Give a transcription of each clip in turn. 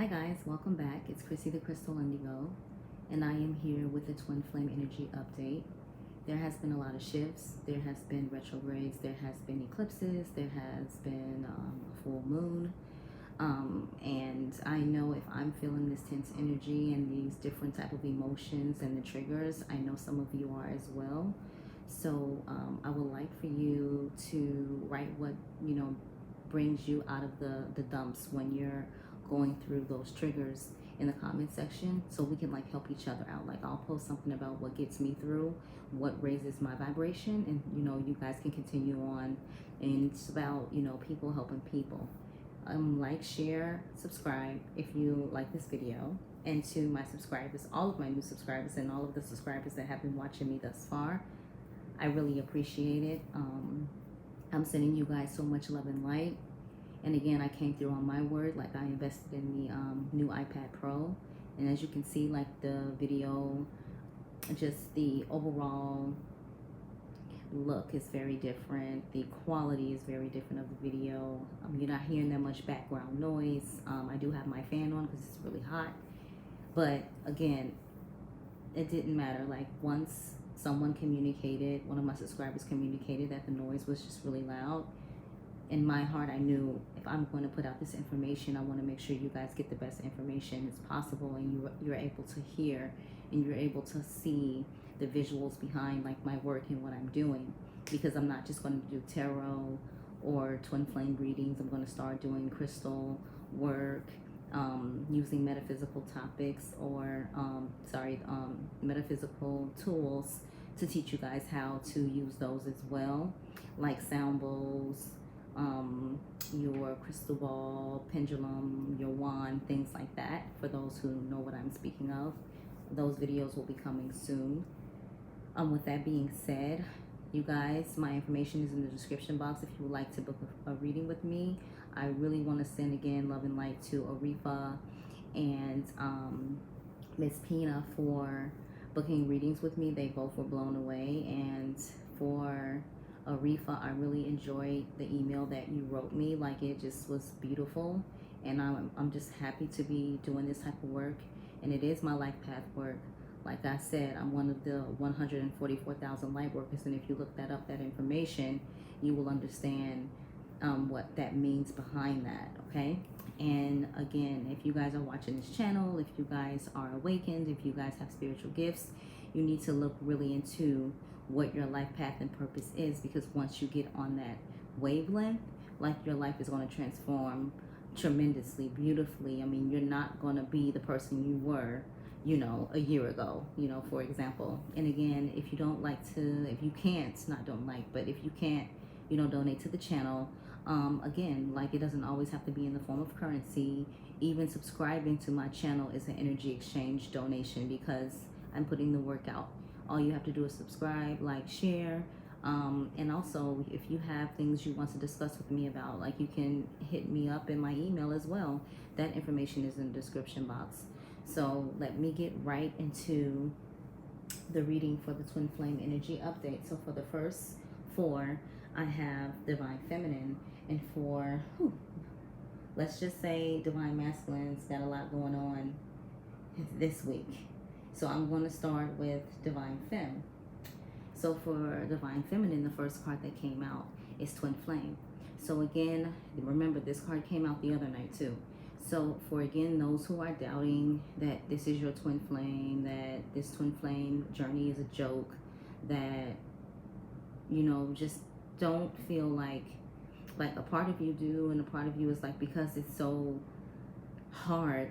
Hi guys, welcome back. It's Chrissy.thecrystalindigo, and I am here with the Twin Flame Energy Update. There has been a lot of shifts. There has been retrogrades. There has been eclipses. There has been a full moon. And I know if I'm feeling this tense energy and these different type of emotions and the triggers, I know some of you are as well. So I would like for you to write what, brings you out of the dumps when you're going through those triggers in the comment section, so we can like help each other out. Like I'll post something about what gets me through, what raises my vibration, and you guys can continue on. And it's about people helping people. Like, share, subscribe if you like this video. And to my subscribers, all of my new subscribers and all of the subscribers that have been watching me thus far, I really appreciate it. I'm sending you guys so much love and light. And again, I came through on my word. Like, I invested in the new iPad Pro. And as you can see, like the video, just the overall look is very different. The quality is very different of the video. You're not hearing that much background noise. I do have my fan on because it's really hot. But again, it didn't matter. Like, once someone communicated, one of my subscribers communicated that the noise was just really loud, in my heart, I knew if I'm going to put out this information, I want to make sure you guys get the best information as possible, and you're able to hear and you're able to see the visuals behind like my work and what I'm doing, because I'm not just going to do tarot or twin flame readings. I'm going to start doing crystal work, using metaphysical topics or metaphysical tools to teach you guys how to use those as well, like sound bowls, your crystal ball, pendulum, your wand, things like that. For those who know what I'm speaking of, those videos will be coming soon. With that being said, you guys, my information is in the description box if you would like to book a reading with me. I really want to send again love and light to Arifa and Miss Pina for booking readings with me. They both were blown away. And for Arifa, I really enjoyed the email that you wrote me. Like, it just was beautiful, and I'm just happy to be doing this type of work. And it is my life path work. Like I said, I'm one of the 144,000 light workers, and if you look that up, that information, you will understand what that means behind that. Okay. And again, if you guys are watching this channel, if you guys are awakened, if you guys have spiritual gifts, you need to look really into what your life path and purpose is, because once you get on that wavelength, like, your life is going to transform tremendously, beautifully. I mean, you're not going to be the person you were, a year ago, for example. And again, if you don't like to, if you can't, not don't like, but if you can't, donate to the channel, again, like, it doesn't always have to be in the form of currency. Even subscribing to my channel is an energy exchange donation, because I'm putting the work out. All you have to do is subscribe, like, share, and also if you have things you want to discuss with me about, like, you can hit me up in my email as well. That information is in the description box. So let me get right into the reading for the Twin Flame Energy Update. So for the first four, I have Divine Feminine, and for, let's just say Divine Masculine's got a lot going on this week. So I'm going to start with Divine Femme. So for Divine Feminine, the first card that came out is Twin Flame. So again, remember, this card came out the other night too. So for, again, those who are doubting that this is your twin flame, that this twin flame journey is a joke, that, just don't feel like a part of you do, and a part of you is like, because it's so hard,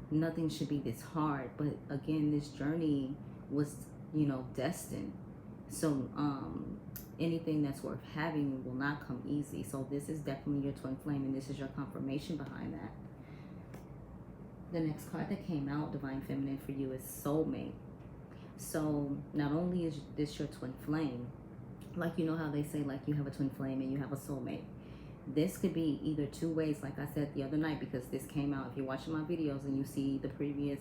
nothing should be this hard. But again, this journey was, destined. So anything that's worth having will not come easy. So this is definitely your twin flame, and this is your confirmation behind that. The next card that came out, Divine Feminine, for you is Soulmate. So not only is this your twin flame, like, how they say, like, you have a twin flame and you have a soulmate. This could be either two ways, like I said the other night, because this came out. If you're watching my videos and you see the previous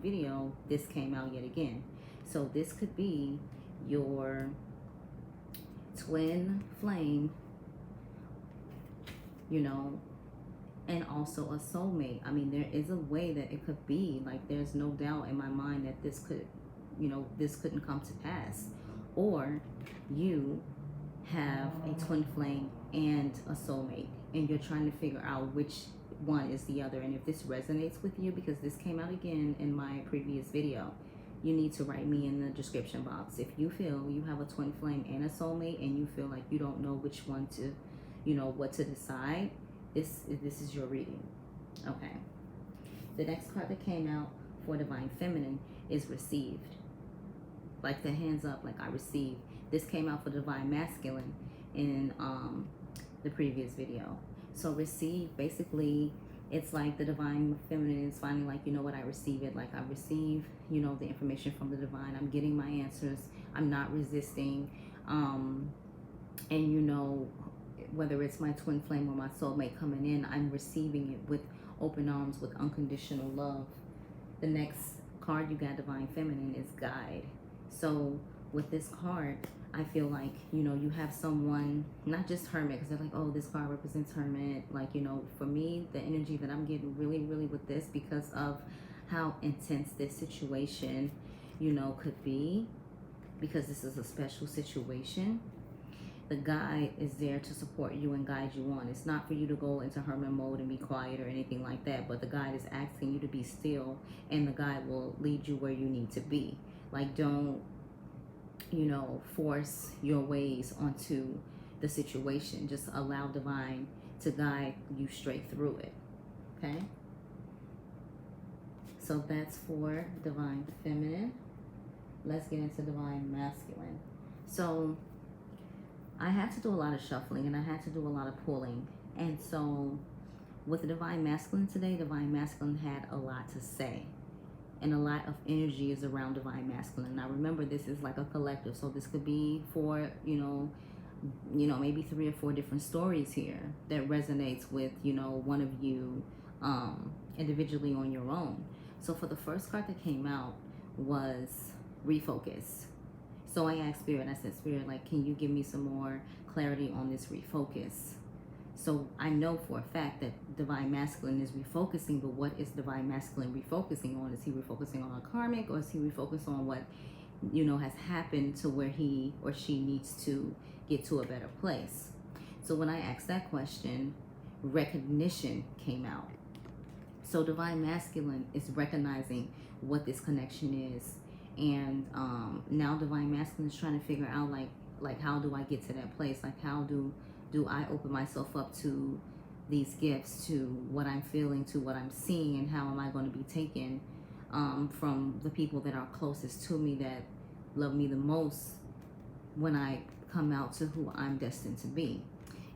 video, this came out yet again. So this could be your twin flame, and also a soulmate. I mean, there is a way that it could be. Like, there's no doubt in my mind that this could, you know, this couldn't come to pass. Or you have a twin flame and a soulmate, and you're trying to figure out which one is the other. And if this resonates with you, because this came out again in my previous video, you need to write me in the description box. If you feel you have a twin flame and a soulmate, and you feel like you don't know which one to, you know, what to decide, this is your reading. Okay. The next card that came out for Divine Feminine is Received. Like the hands up, like I receive. This came out for Divine Masculine in the previous video. So receive, basically, it's like the Divine Feminine is finally like, you know what, I receive it. Like, I receive, you know, the information from the Divine. I'm getting my answers. I'm not resisting. And, you know, whether it's my twin flame or my soulmate coming in, I'm receiving it with open arms, with unconditional love. The next card you got, Divine Feminine, is Guide. So with this card, I feel like, you know, you have someone, not just Hermit, because they're like, oh, this card represents Hermit. Like, you know, for me, the energy that I'm getting really, really with this, because of how intense this situation, you know, could be, because this is a special situation. The guide is there to support you and guide you on. It's not for you to go into hermit mode and be quiet or anything like that, but the guide is asking you to be still, and the guide will lead you where you need to be. Like, don't, you know, force your ways onto the situation. Just allow Divine to guide you straight through it. Okay? So that's for Divine Feminine. Let's get into Divine Masculine. So I had to do a lot of shuffling, and I had to do a lot of pulling. And so with the Divine Masculine today, Divine Masculine had a lot to say. And a lot of energy is around Divine Masculine. Now remember, this is like a collective, so this could be for, you know, maybe 3 or 4 different stories here that resonates with, you know, one of you individually on your own. So for the first card that came out was Refocus. So I asked Spirit, I said, Spirit, like, can you give me some more clarity on this refocus? So I know for a fact that Divine Masculine is refocusing, but what is Divine Masculine refocusing on? Is he refocusing on a karmic, or is he refocused on what, you know, has happened to where he or she needs to get to a better place? So when I asked that question, recognition came out. So Divine Masculine is recognizing what this connection is. And now Divine Masculine is trying to figure out, like how do I get to that place? Like, how do I open myself up to these gifts, to what I'm feeling, to what I'm seeing, and how am I going to be taken from the people that are closest to me, that love me the most, when I come out to who I'm destined to be.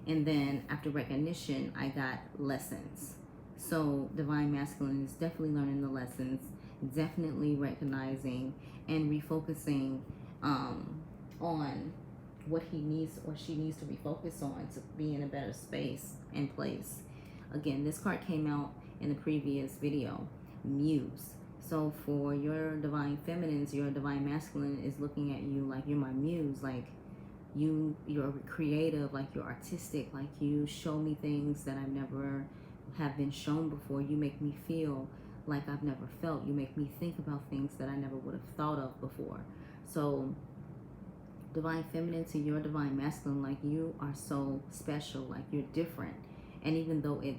And then after recognition, I got lessons. So Divine Masculine is definitely learning the lessons, definitely recognizing and refocusing on what he needs or she needs to refocus on to be in a better space and place. Again, this card came out in the previous video, Muse. So for your Divine Feminines, your Divine Masculine is looking at you like, you're my muse. Like, you're creative, like you're artistic, like you show me things that I've never have been shown before. You make me feel like I've never felt. You make me think about things that I never would have thought of before. So Divine Feminine to your Divine Masculine, like, you are so special, like you're different. And even though it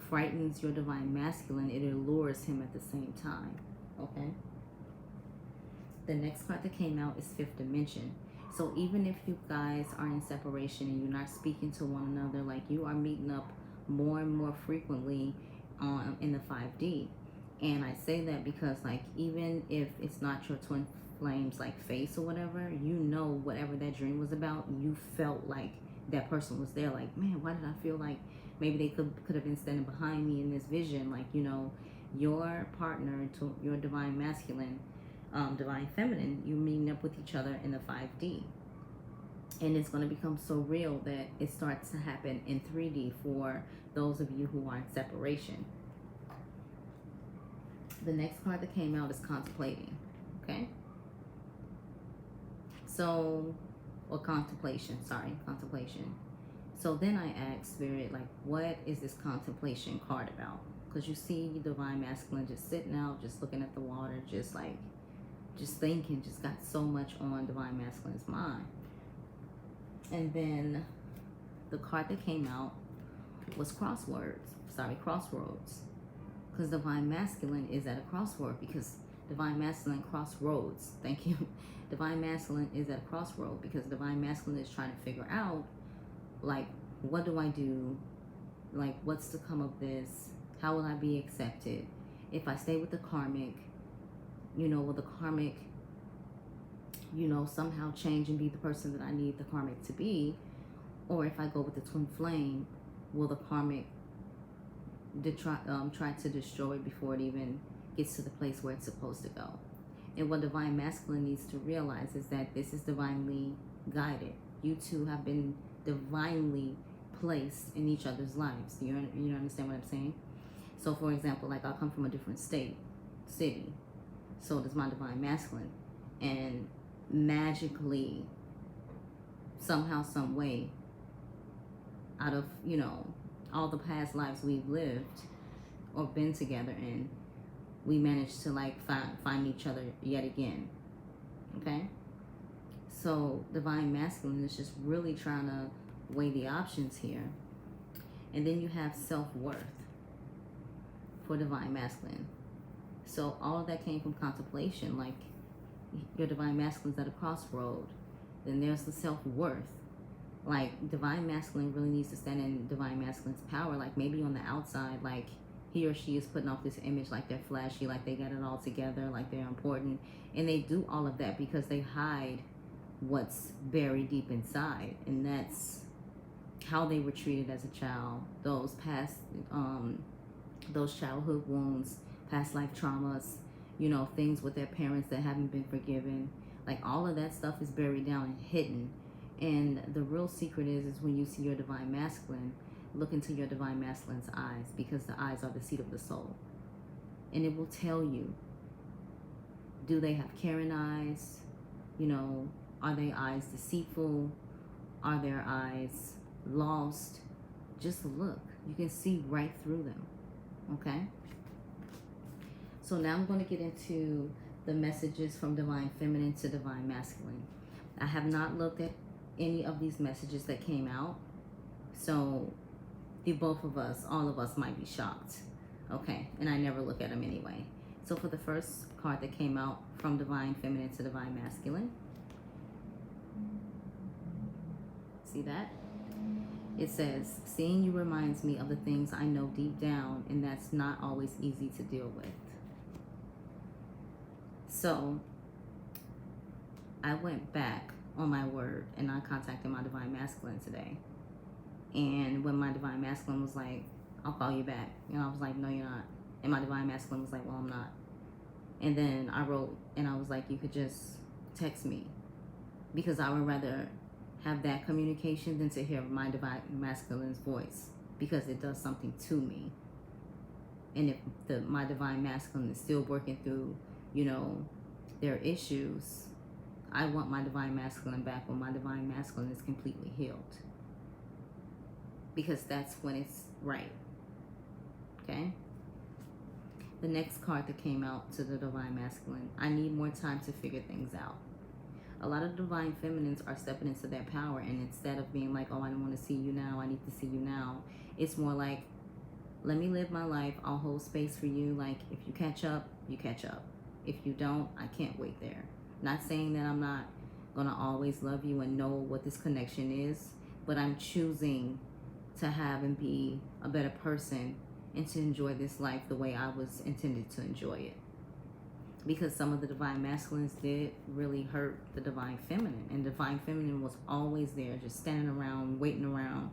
frightens your Divine Masculine, it allures him at the same time. Okay? The next card that came out is Fifth Dimension. So even if you guys are in separation and you're not speaking to one another, like, you are meeting up more and more frequently in the 5D. And I say that because, like, even if it's not your twin flames, like, face or whatever, you know, whatever that dream was about, you felt like that person was there. Like, man, why did I feel like maybe they could have been standing behind me in this vision? Like, you know, your partner to your Divine Masculine, Divine Feminine, you're meeting up with each other in the 5D. And it's going to become so real that it starts to happen in 3D for those of you who are in separation. The next card that came out is Contemplating. Okay? So, or Contemplation. Sorry, Contemplation. So then I asked Spirit, like, what is this contemplation card about? Because you see Divine Masculine just sitting out, just looking at the water, just like, just thinking, just got so much on Divine Masculine's mind. And then the card that came out was crossroads. Because Divine Masculine is at a crossroad, because Divine Masculine crossroads. Thank you. Divine Masculine is at a crossroad because Divine Masculine is trying to figure out, like, what do I do? Like, what's to come of this? How will I be accepted? If I stay with the Karmic, you know, will the Karmic, you know, somehow change and be the person that I need the Karmic to be? Or if I go with the Twin Flame, will the Karmic try to destroy it before it even gets to the place where it's supposed to go? And what Divine Masculine needs to realize is that this is divinely guided. You two have been divinely placed in each other's lives. You understand what I'm saying? So for example, like, I'll come from a different city. So does my Divine Masculine. And magically, somehow, some way, out of, you know, all the past lives we've lived or been together in, we managed to, like, find each other yet again. Okay? So Divine Masculine is just really trying to weigh the options here. And then you have self-worth for Divine Masculine. So all of that came from contemplation. Like, your Divine Masculine's at a crossroad. Then there's the self-worth. Like, Divine Masculine really needs to stand in Divine Masculine's power. Like, maybe on the outside, like, he or she is putting off this image like they're flashy, like they got it all together, like they're important. And they do all of that because they hide what's buried deep inside. And that's how they were treated as a child. Those past, those childhood wounds, past life traumas, you know, things with their parents that haven't been forgiven. Like, all of that stuff is buried down and hidden. And the real secret is when you see your Divine Masculine, look into your Divine Masculine's eyes, because the eyes are the seat of the soul. And it will tell you, do they have caring eyes? You know, are their eyes deceitful? Are their eyes lost? Just look. You can see right through them. Okay? So now I'm going to get into the messages from Divine Feminine to Divine Masculine. I have not looked at any of these messages that came out. So the both of us, all of us might be shocked. Okay? And I never look at them anyway. So for the first card that came out from Divine Feminine to Divine Masculine, see that? It says, seeing you reminds me of the things I know deep down, and that's not always easy to deal with. So I went back on my word and I contacted my Divine Masculine today. And when my Divine Masculine was like, I'll call you back, you know, I was like, no, you're not. And my Divine Masculine was like, well, I'm not. And then I wrote and I was like, you could just text me, because I would rather have that communication than to hear my Divine Masculine's voice, because it does something to me. And if my Divine Masculine is still working through, you know, their issues, I want my Divine Masculine back when my Divine Masculine is completely healed, because that's when it's right. Okay? The next card that came out to the Divine Masculine, I need more time to figure things out. A lot of Divine Feminines are stepping into their power, and instead of being like, oh, I don't want to see you now, I need to see you now, it's more like, let me live my life, I'll hold space for you. Like, if you catch up, you catch up. If you don't, I can't wait there. Not saying that I'm not gonna always love you and know what this connection is, but I'm choosing to have and be a better person and to enjoy this life the way I was intended to enjoy it. Because some of the Divine Masculines did really hurt the Divine Feminine, and Divine Feminine was always there, just standing around, waiting around.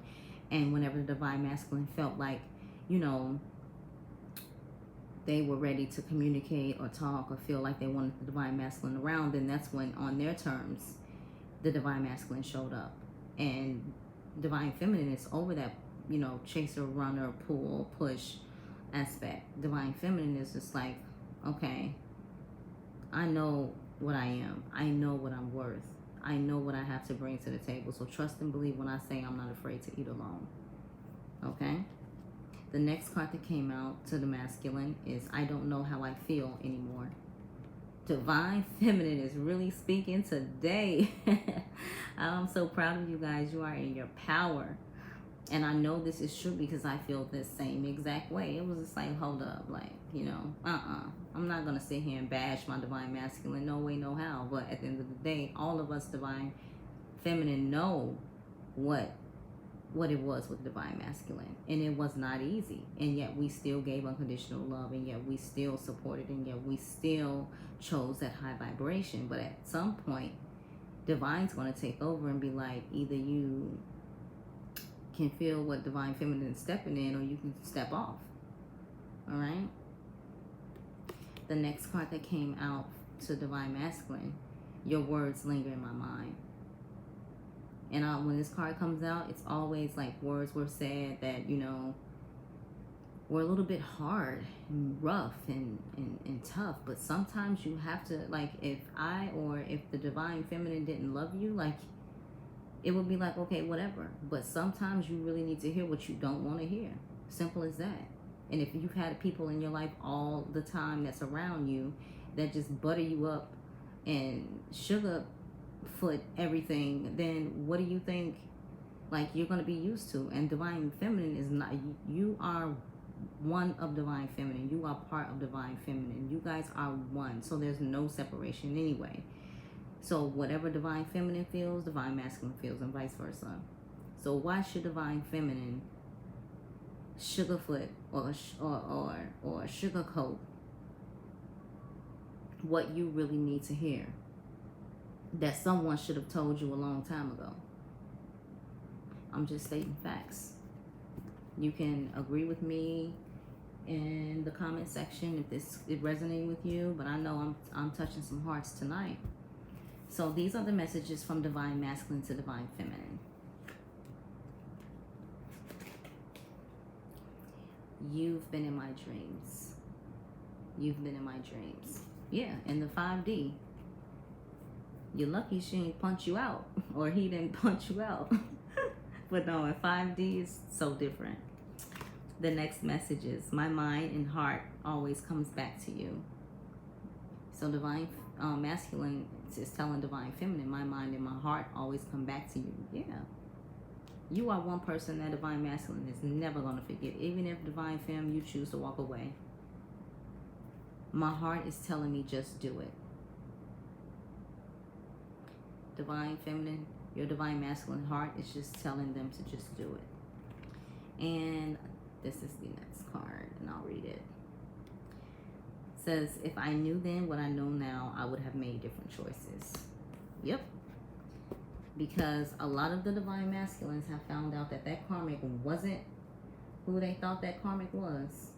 And whenever the Divine Masculine felt like, you know, they were ready to communicate or talk or feel like they wanted the Divine Masculine around, then that's when, on their terms, the Divine Masculine showed up. And Divine Feminine is over that, you know, chaser, runner, pull, push aspect. Divine Feminine is just like, okay, I know what I am. I know what I'm worth. I know what I have to bring to the table. So trust and believe when I say I'm not afraid to eat alone. Okay? The next card that came out to the masculine is I don't know how I feel anymore. Divine Feminine is really speaking today. I'm so proud of you guys. You are in your power. And I know this is true because I feel the same exact way. It was just like, hold up, like, you know, I'm not going to sit here and bash my Divine Masculine. No way, no how. But at the end of the day, all of us Divine Feminine know what it was with Divine Masculine. And it was not easy. And yet we still gave unconditional love. And yet we still supported. And yet we still chose that high vibration. But at some point, Divine's going to take over and be like, either you can feel what Divine Feminine is stepping in, or you can step off. All right? The next card that came out to Divine Masculine, your words linger in my mind. And when this card comes out, it's always like words were said that, you know, were a little bit hard and rough and tough. But sometimes you have to, like, if the Divine Feminine didn't love you, like, it would be like, okay, whatever. But sometimes you really need to hear what you don't want to hear. Simple as that. And if you've had people in your life all the time that's around you that just butter you up and sugar foot everything, then what do you think, like, you're going to be used to? And Divine Feminine is not, you are one of Divine Feminine. You are part of Divine Feminine. You guys are one. So there's no separation anyway. So whatever Divine Feminine feels, Divine Masculine feels, and vice versa. So why should Divine Feminine sugarfoot or sugarcoat what you really need to hear that someone should have told you a long time ago? I'm just stating facts. You can agree with me in the comment section if this is resonating with you, but I know I'm touching some hearts tonight. So these are the messages from Divine Masculine to Divine Feminine. You've been in my dreams. You've been in my dreams. Yeah, in the 5D. You're lucky she didn't punch you out, or he didn't punch you out. But no, in 5D is so different. The next message is, my mind and heart always comes back to you. So Divine Masculine is telling Divine Feminine, my mind and my heart always come back to you. Yeah. You are one person that Divine Masculine is never going to forget. Even if Divine Femme, you choose to walk away. My heart is telling me just do it. Divine Feminine, your Divine Masculine heart is just telling them to just do it. And this is the next card, and I'll read it. It says, if I knew then what I know now, I would have made different choices. Yep. Because a lot of the Divine Masculines have found out that that Karmic wasn't who they thought that Karmic was.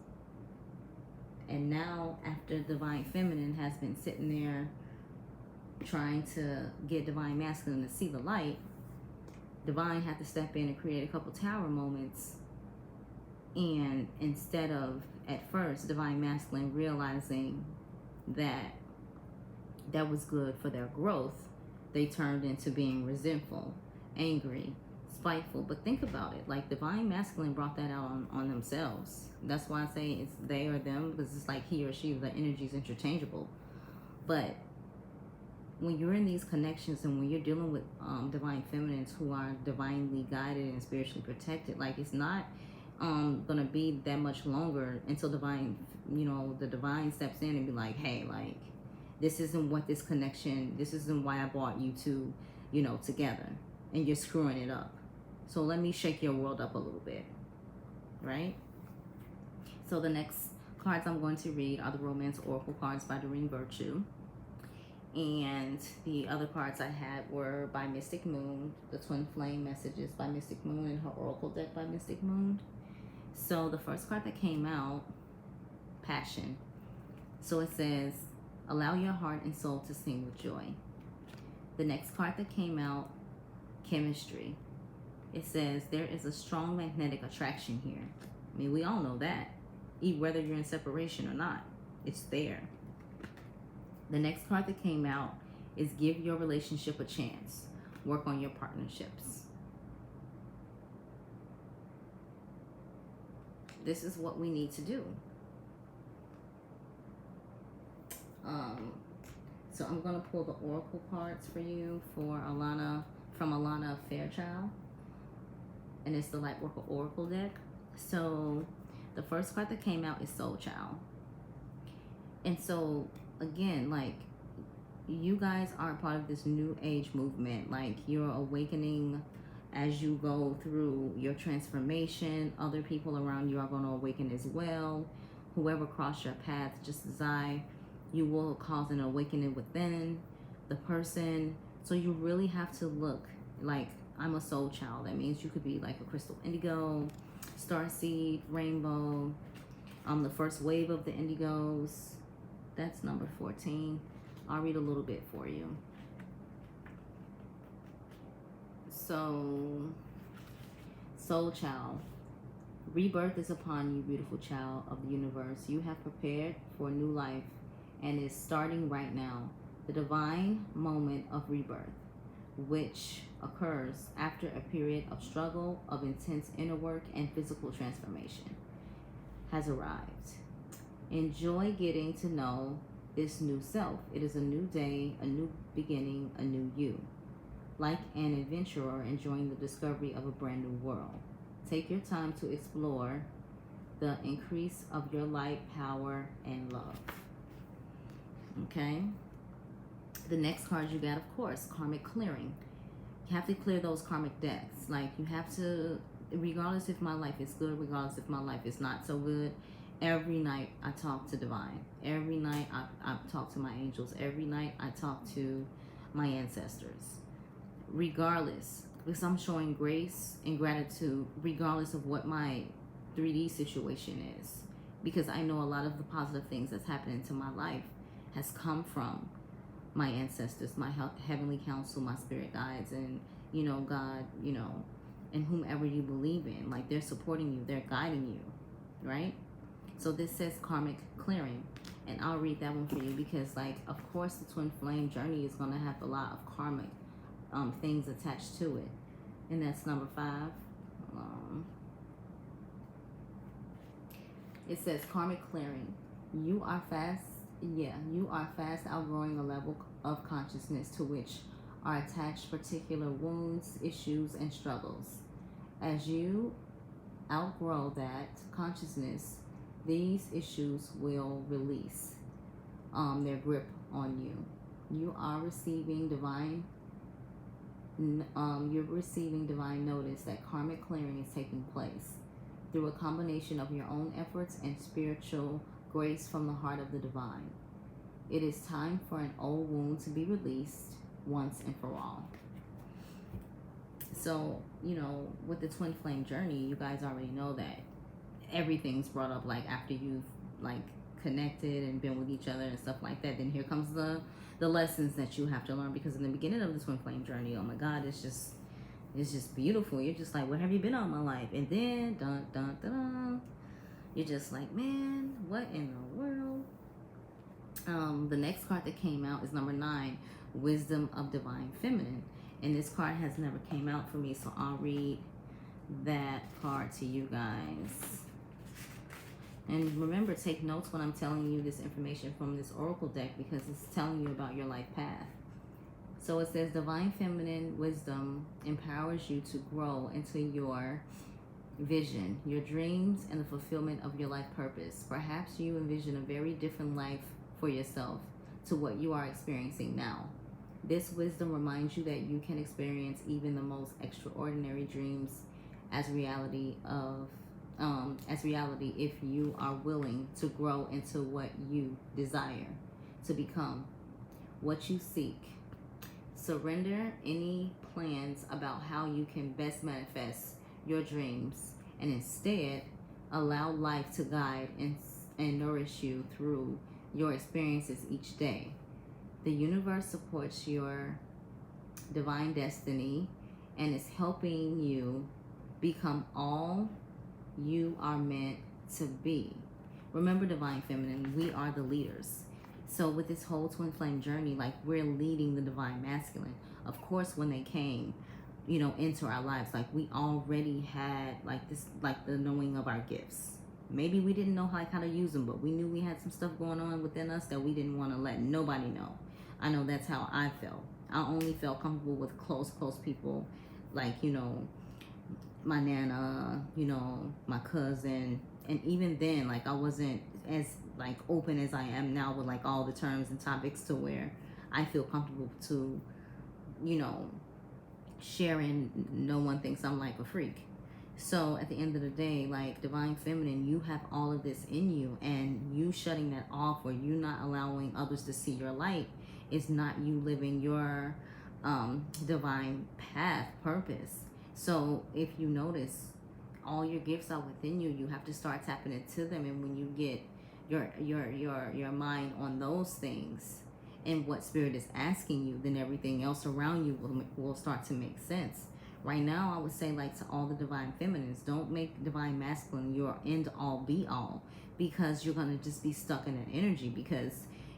And now, after Divine Feminine has been sitting there trying to get Divine Masculine to see the light, Divine had to step in and create a couple tower moments. And instead of, at first, Divine Masculine realizing that that was good for their growth, they turned into being resentful, angry, spiteful. But think about it, like Divine Masculine brought that out on themselves. That's why I say it's they or them, because it's like he or she, the energy is interchangeable. But when you're in these connections and when you're dealing with Divine Feminines who are divinely guided and spiritually protected, like it's not gonna be that much longer until Divine, you know, the Divine steps in and be like, hey, like, this isn't what this connection, this isn't why I brought you to, you know, together, and you're screwing it up. So let me shake your world up a little bit, right? So the next cards I'm going to read are the Romance Oracle cards by Doreen Virtue. And the other cards I had were by Mystic Moon, the Twin Flame messages by Mystic Moon, and her Oracle deck by Mystic Moon. So the first card that came out, Passion. So it says, allow your heart and soul to sing with joy. The next card that came out, Chemistry. It says, there is a strong magnetic attraction here. I mean, we all know that. Whether you're in separation or not, it's there. The next card that came out is give your relationship a chance. Work on your partnerships. This is what we need to do. So I'm going to pull the oracle cards for you for Alana, from Alana Fairchild. And it's the Lightworker Oracle deck. So the first card that came out is Soul Child. And so again, like, you guys are part of this new age movement. Like, you're awakening as you go through your transformation. Other people around you are going to awaken as well. Whoever crossed your path, just as you will cause an awakening within the person. So you really have to look like, I'm a soul child. That means you could be like a crystal indigo, starseed, rainbow, the first wave of the indigos. That's number 14. I'll read a little bit for you. So, soul child, rebirth is upon you, beautiful child of the universe. You have prepared for a new life and is starting right now. The divine moment of rebirth, which occurs after a period of struggle, of intense inner work and physical transformation, has arrived. Enjoy getting to know this new self. It is a new day, a new beginning, a new you. Like an adventurer enjoying the discovery of a brand new world. Take your time to explore the increase of your light, power, and love. Okay? The next card you got, of course, karmic clearing. You have to clear those karmic debts. Like, you have to, regardless if my life is good, regardless if my life is not so good, every night I talk to divine. Every night I talk to my angels. Every night I talk to my ancestors. Regardless, because I'm showing grace and gratitude regardless of what my 3D situation is. Because I know a lot of the positive things that's happening to my life has come from my ancestors, my heavenly council, my spirit guides, and, you know, God, you know, and whomever you believe in. Like, they're supporting you, they're guiding you, right? So this says karmic clearing, and I'll read that one for you because, like, of course the twin flame journey is going to have a lot of karmic things attached to it. And that's number 5. It says karmic clearing. You are fast outgrowing a level of consciousness to which are attached particular wounds, issues, and struggles. As you outgrow that consciousness, these issues will release their grip on you. You are receiving divine notice that karmic clearing is taking place through a combination of your own efforts and spiritual grace from the heart of the divine. It is time for an old wound to be released once and for all. So, you know, with the twin flame journey, you guys already know that everything's brought up, like, after you've, like, connected and been with each other and stuff like that. Then here comes the lessons that you have to learn, because in the beginning of the twin flame journey, oh my God, it's just beautiful. You're just like, where have you been all my life? And then dun dun dun dun, you're just like, man, what in the world? The next card that came out is number 9, Wisdom of Divine Feminine, and this card has never came out for me, so I'll read that card to you guys. And remember, take notes when I'm telling you this information from this oracle deck, because it's telling you about your life path. So it says divine feminine wisdom empowers you to grow into your vision, your dreams, and the fulfillment of your life purpose. Perhaps you envision a very different life for yourself to what you are experiencing now. This wisdom reminds you that you can experience even the most extraordinary dreams as reality if you are willing to grow into what you desire to become, what you seek. Surrender any plans about how you can best manifest your dreams, and instead allow life to guide and nourish you through your experiences each day. The universe supports your divine destiny and is helping you become all you are meant to be. Remember, divine feminine, we are the leaders. So with this whole twin flame journey, like, we're leading the divine masculine. Of course, when they came, you know, into our lives, like, we already had like this, like, the knowing of our gifts. Maybe we didn't know how to use them, but we knew we had some stuff going on within us that we didn't want to let nobody know. I know that's how I felt. I only felt comfortable with close people, like, you know, my nana, you know, my cousin. And even then, like, I wasn't as, like, open as I am now with, like, all the terms and topics, to where I feel comfortable to, you know, sharing. No one thinks I'm like a freak. So at the end of the day, like, divine feminine, you have all of this in you, and you shutting that off, or you not allowing others to see your light, is not you living your divine path, purpose. So if you notice, all your gifts are within you. You have to start tapping into them, and when you get your mind on those things and what spirit is asking you, then everything else around you will start to make sense. Right now, I would say, like, to all the divine feminines, don't make divine masculine your end all be all, because you're going to just be stuck in that energy, because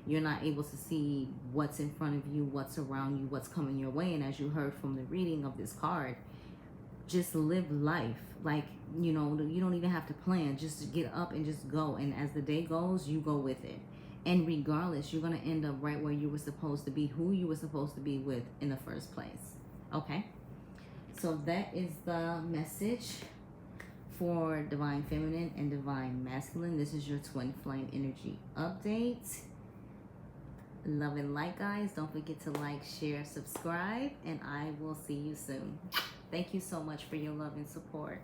you're not able to see what's in front of you, what's around you, what's coming your way. And as you heard from the reading of this card, just live life. Like, you know, you don't even have to plan. Just get up and just go. And as the day goes, you go with it. And regardless, you're going to end up right where you were supposed to be, who you were supposed to be with in the first place. Okay? So that is the message for divine feminine and divine masculine. This is your twin flame energy update. Love and light, guys. Don't forget to like, share, subscribe, and I will see you soon. Thank you so much for your love and support.